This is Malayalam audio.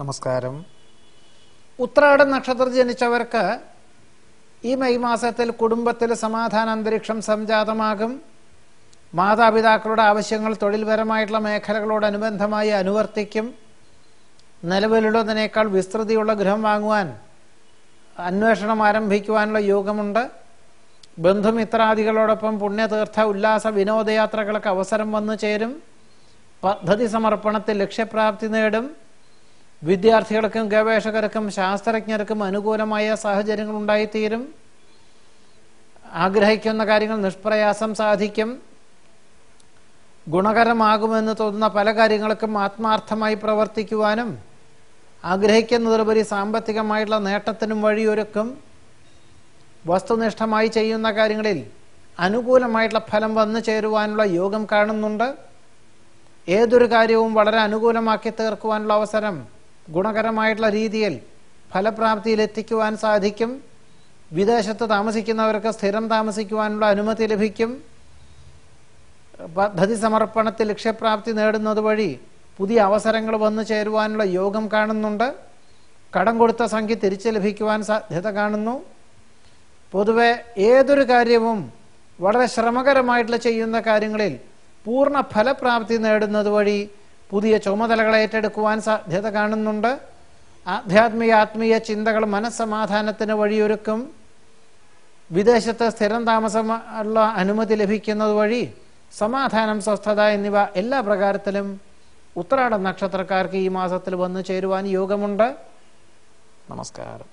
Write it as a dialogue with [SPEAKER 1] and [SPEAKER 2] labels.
[SPEAKER 1] നമസ്കാരം. ഉത്രാട നക്ഷത്രത്തിൽ ജനിച്ചവർക്ക് ഈ മെയ് മാസത്തിൽ കുടുംബത്തിൽ സമാധാന അന്തരീക്ഷം സംജാതമാകും. മാതാപിതാക്കളുടെ ആവശ്യങ്ങൾ തൊഴിൽപരമായിട്ടുള്ള മേഖലകളോടനുബന്ധമായി അനുവർത്തിക്കും. നിലവിലുള്ളതിനേക്കാൾ വിസ്തൃതിയുള്ള ഗൃഹം വാങ്ങുവാൻ അന്വേഷണം ആരംഭിക്കുവാനുള്ള യോഗമുണ്ട്. ബന്ധുമിത്രാദികളോടൊപ്പം പുണ്യതീർത്ഥ ഉല്ലാസ വിനോദയാത്രകൾക്ക് അവസരം വന്നു ചേരും. പദ്ധതി സമർപ്പണത്തിൽ ലക്ഷ്യപ്രാപ്തി നേടും. വിദ്യാർത്ഥികൾക്കും ഗവേഷകർക്കും ശാസ്ത്രജ്ഞർക്കും അനുകൂലമായ സാഹചര്യങ്ങൾ ഉണ്ടായിത്തീരും. ആഗ്രഹിക്കുന്ന കാര്യങ്ങൾ നിഷ്പ്രയാസം സാധിക്കും. ഗുണകരമാകുമെന്ന് തോന്നുന്ന പല കാര്യങ്ങൾക്കും ആത്മാർത്ഥമായി പ്രവർത്തിക്കുവാനും ആഗ്രഹിക്കുന്നതിലുപരി സാമ്പത്തികമായിട്ടുള്ള നേട്ടത്തിനും വഴിയൊരുക്കും. വസ്തുനിഷ്ഠമായി ചെയ്യുന്ന കാര്യങ്ങളിൽ അനുകൂലമായിട്ടുള്ള ഫലം വന്നു ചേരുവാനുള്ള യോഗം കാണുന്നുണ്ട്. ഏതൊരു കാര്യവും വളരെ അനുകൂലമാക്കി തീർക്കുവാനുള്ള അവസരം ഗുണകരമായിട്ടുള്ള രീതിയിൽ ഫലപ്രാപ്തിയിൽ എത്തിക്കുവാൻ സാധിക്കും. വിദേശത്ത് താമസിക്കുന്നവർക്ക് സ്ഥിരം താമസിക്കുവാനുള്ള അനുമതി ലഭിക്കും. പദ്ധതി സമർപ്പണത്തിൽ ലക്ഷ്യപ്രാപ്തി നേടുന്നത് വഴി പുതിയ അവസരങ്ങൾ വന്നു ചേരുവാനുള്ള യോഗം കാണുന്നുണ്ട്. കടം കൊടുത്ത സംഖ്യ തിരിച്ചു ലഭിക്കുവാൻ സാധ്യത കാണുന്നു. പൊതുവെ ഏതൊരു കാര്യവും വളരെ ശ്രമകരമായിട്ടുള്ള ചെയ്യുന്ന കാര്യങ്ങളിൽ പൂർണ്ണ ഫലപ്രാപ്തി നേടുന്നത് വഴി പുതിയ ചുമതലകൾ ഏറ്റെടുക്കുവാൻ സാധ്യത കാണുന്നുണ്ട്. ആധ്യാത്മിക ചിന്തകൾ മനസ്സമാധാനത്തിന് വഴിയൊരുക്കും. വിദേശത്ത് സ്ഥിരം താമസമുള്ള അനുമതി ലഭിക്കുന്നത് വഴി സമാധാനം, സ്വസ്ഥത എന്നിവ എല്ലാ പ്രകാരത്തിലും ഉത്രാട നക്ഷത്രക്കാർക്ക് ഈ മാസത്തിൽ വന്നു ചേരുവാൻ യോഗമുണ്ട്. നമസ്കാരം.